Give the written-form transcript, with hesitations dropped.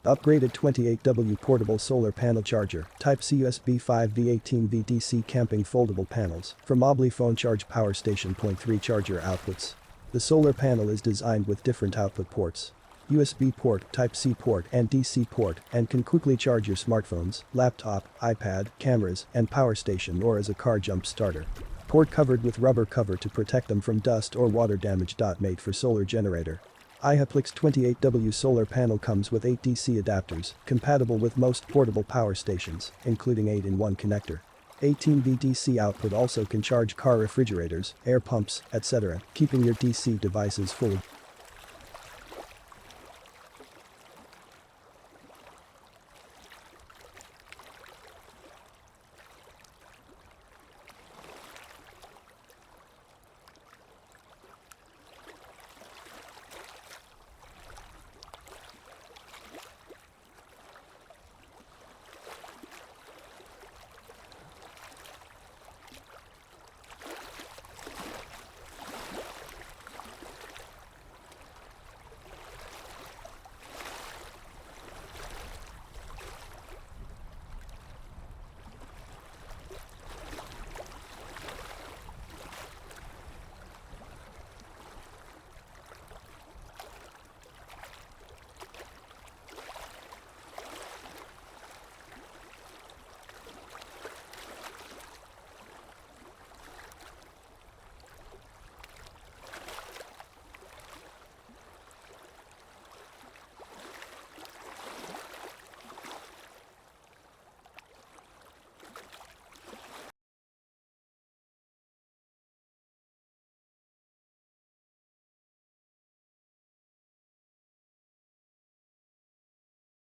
Upgraded 28W portable solar panel charger, Type-C USB 5V 18V DC camping foldable panels for Moblie phone charge power station. 3 charger outputs. The solar panel is designed with different output ports. USB port, Type-C port and DC port and can quickly charge your smartphones, laptop, iPad, cameras and power station or as a car jump starter. Port covered with rubber cover to protect them from dust or water damage. Made for solar generator. Aliexpress 28W solar panel comes with 8 DC adapters, compatible with most portable power stations, including 8-in-1 connector. 18V DC output also can charge car refrigerators, air pumps, etc., keeping your DC devices full.